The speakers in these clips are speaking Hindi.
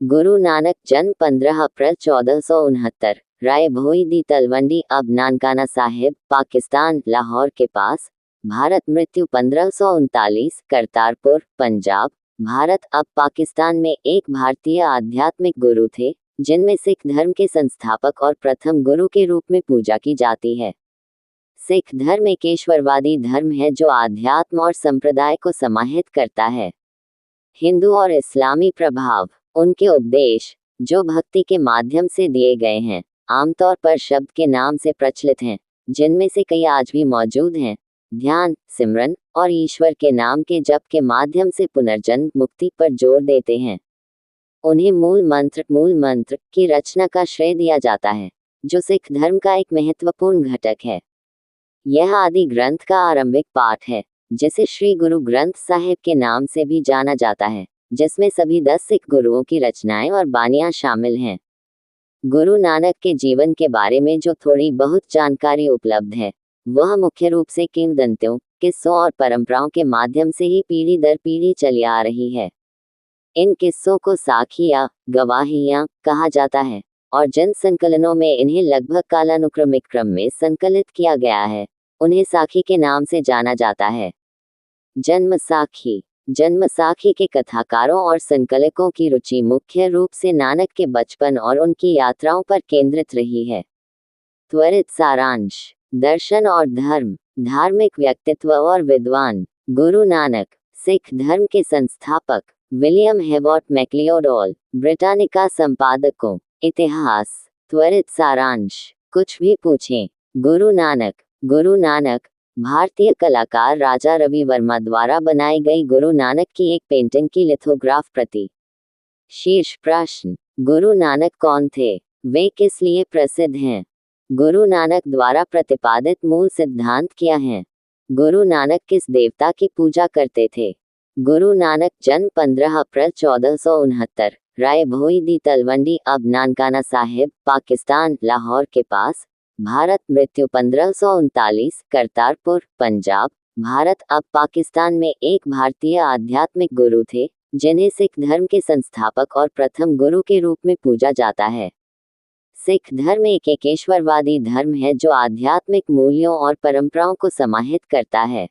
गुरु नानक जन्म 15 अप्रैल 1469, राय भोई दी तलवंडी अब नानकाना साहिब, पाकिस्तान, लाहौर के पास, भारत। मृत्यु 1539, करतारपुर, पंजाब, भारत। अब पाकिस्तान में एक भारतीय आध्यात्मिक गुरु थे, जिनमें सिख धर्म के संस्थापक और प्रथम गुरु के रूप में पूजा की जाती है। सिख धर्म एक ईश्वरवादी धर्म है जो आध्यात्म और संप्रदाय को समाहित करता है। हिंदू और इस्लामी प्रभाव। उनके उपदेश, जो भक्ति के माध्यम से दिए गए हैं, आमतौर पर शब्द के नाम से प्रचलित हैं, जिनमें से कई आज भी मौजूद हैं। ध्यान, सिमरन और ईश्वर के नाम के जप के माध्यम से पुनर्जन्म मुक्ति पर जोर देते हैं। उन्हें मूल मंत्र की रचना का श्रेय दिया जाता है, जो सिख धर्म का एक महत्वपूर्ण घटक है। यह आदि ग्रंथ का आरंभिक पाठ है, जिसे श्री गुरु ग्रंथ साहिब के नाम से भी जाना जाता है, जिसमें सभी 10 सिख गुरुओं की रचनाएं और बानियां शामिल हैं। गुरु नानक के जीवन के बारे में जो थोड़ी बहुत जानकारी उपलब्ध है, वह मुख्य रूप से किंवदंतियों, किस्सों और परंपराओं के माध्यम से ही पीढ़ी दर पीढ़ी चली आ रही है। इन किस्सों को साखियां, गवाहियां कहा जाता है, और जिन संकलनों में इन्हें लगभग कालानुक्रमिक क्रम में संकलित किया गया है, उन्हें साखी के नाम से जाना जाता है। जन्म साखी। जन्म साखी के कथाकारों और संकलकों की रुचि मुख्य रूप से नानक के बचपन और उनकी यात्राओं पर केंद्रित रही है। त्वरित सारांश। दर्शन और धर्म। धार्मिक व्यक्तित्व और विद्वान। गुरु नानक, सिख धर्म के संस्थापक। विलियम हेवॉट मैक्लिओडॉल, ब्रिटानिका संपादकों। इतिहास। त्वरित सारांश। कुछ भी पूछें। गुरु नानक। गुरु नानक भारतीय कलाकार राजा रवि वर्मा द्वारा बनाई गई गुरु नानक की एक पेंटिंग की लिथोग्राफ प्रति। शीर्ष प्रश्न, गुरु नानक कौन थे? वे किस लिए प्रसिद्ध हैं? गुरु नानक द्वारा प्रतिपादित मूल सिद्धांत क्या हैं? गुरु नानक किस देवता की पूजा करते थे? गुरु नानक जन्म 15 अप्रैल 1469, राय भोई दी तलवंडी अब नानकाना साहिब, पाकिस्तान, लाहौर के पास, भारत। मृत्यु 1539, करतारपुर, पंजाब, भारत। अब पाकिस्तान में एक भारतीय आध्यात्मिक गुरु थे, जिन्हें सिख धर्म के संस्थापक और प्रथम गुरु के रूप में पूजा जाता है। सिख धर्म एक एकेश्वरवादी धर्म है जो आध्यात्मिक मूल्यों और परंपराओं को समाहित करता है।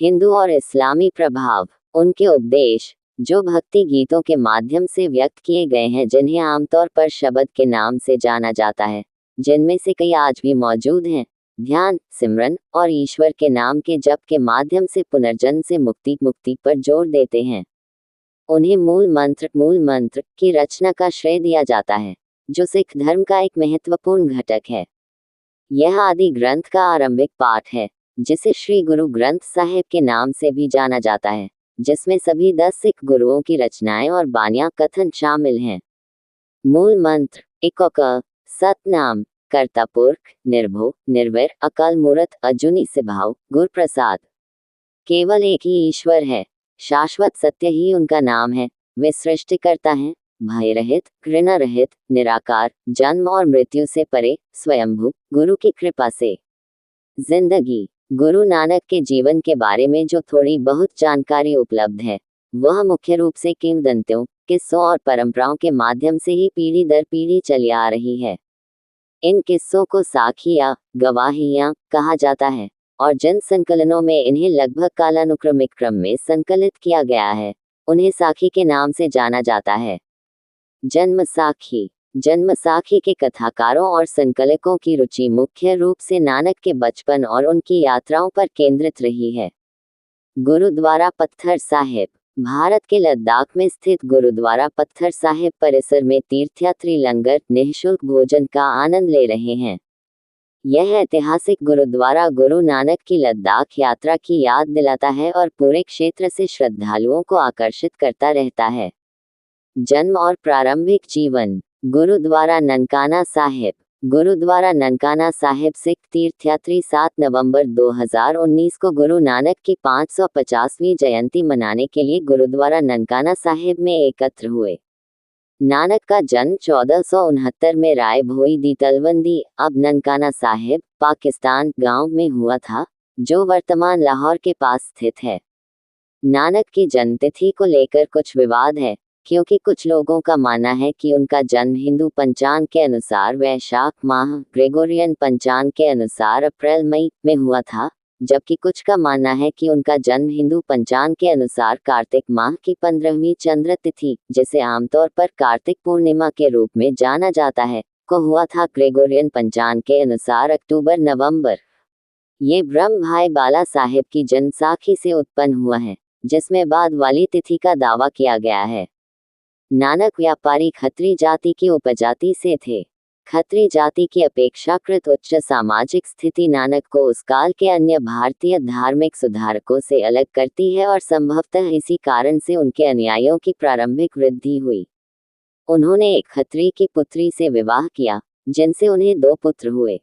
हिंदू और इस्लामी प्रभाव। उनके उपदेश, जो भक्ति गीतों के माध्यम से व्यक्त किए गए हैं, जिन्हें आमतौर पर शब्द के नाम से जाना जाता है, जिनमें से कई आज भी मौजूद हैं। ध्यान, सिमरन और ईश्वर के नाम के जप के माध्यम से पुनर्जन्म से मुक्ति पर जोर देते हैं। उन्हें मूल मंत्र की रचना का श्रेय दिया जाता है, जो सिख धर्म का एक महत्वपूर्ण घटक है। यह आदि ग्रंथ का आरंभिक पाठ है, जिसे श्री गुरु ग्रंथ साहिब के नाम से भी जाना जाता है, जिसमें सभी 10 सिख गुरुओं की रचनाएं और बानियां कथन शामिल हैं। मूल मंत्र। इकोक सतनाम, कर्ता पुरख, निर्भो, निर्वैर, अकाल मूर्त, अजूनी सिभाव, गुर प्रसाद। केवल एक ही ईश्वर है, शाश्वत सत्य ही उनका नाम है। वे सृष्टिकर्ता हैं, भय रहित, घृणा रहित, निराकार, जन्म और मृत्यु से परे, स्वयंभू, गुरु की कृपा से। जिंदगी। गुरु नानक के जीवन के बारे में जो थोड़ी बहुत जानकारी उपलब्ध है, वह मुख्य रूप से किंवदंतियों, किस्सों और परंपराओं के माध्यम से ही पीढ़ी दर पीढ़ी चली आ रही है। इन किस्सों को साखियां, गवाहियां कहा जाता है, और जिन संकलनों में इन्हें लगभग कालानुक्रमिक क्रम में संकलित किया गया है, उन्हें साखी के नाम से जाना जाता है। जन्म साखी। जन्म साखी के कथाकारों और संकलकों की रुचि मुख्य रूप से नानक के बचपन और उनकी यात्राओं पर केंद्रित रही है। गुरुद्वारा पत्थर साहिब। भारत के लद्दाख में स्थित गुरुद्वारा पत्थर साहिब परिसर में तीर्थयात्री लंगर निःशुल्क भोजन का आनंद ले रहे हैं। यह ऐतिहासिक गुरुद्वारा गुरु नानक की लद्दाख यात्रा की याद दिलाता है और पूरे क्षेत्र से श्रद्धालुओं को आकर्षित करता रहता है। जन्म और प्रारंभिक जीवन। गुरुद्वारा ननकाना साहिब। गुरुद्वारा ननकाना साहिब सिख तीर्थयात्री 7 नवंबर 2019 को गुरु नानक की 550वीं जयंती मनाने के लिए गुरुद्वारा ननकाना साहिब में एकत्र हुए। नानक का जन्म 1469 में राय भोई दी तलवंडी अब ननकाना साहिब, पाकिस्तान गांव में हुआ था, जो वर्तमान लाहौर के पास स्थित है। नानक की जन्मतिथि को लेकर कुछ विवाद है। क्योंकि कुछ लोगों का मानना है कि उनका जन्म हिंदू पंचांग के अनुसार वैशाख माह, ग्रेगोरियन पंचांग के अनुसार अप्रैल मई में हुआ था, जबकि कुछ का मानना है कि उनका जन्म हिंदू पंचांग के अनुसार कार्तिक माह की 15वीं चंद्र तिथि, जिसे आमतौर पर कार्तिक पूर्णिमा के रूप में जाना जाता है, को हुआ था। ग्रेगोरियन पंचांग के अनुसार अक्टूबर नवंबर। ये ब्रह्म भाई बाला साहेब की जन्मसाखी से उत्पन्न हुआ है, जिसमें बाद वाली तिथि का दावा किया गया है। नानक व्यापारी खत्री जाति की उपजाति से थे। खत्री जाति की अपेक्षाकृत उच्च सामाजिक स्थिति नानक को उस काल के अन्य भारतीय धार्मिक सुधारकों से अलग करती है और संभवतः इसी कारण से उनके अनुयायियों की प्रारंभिक वृद्धि हुई। उन्होंने एक खत्री की पुत्री से विवाह किया, जिनसे उन्हें 2 पुत्र हुए।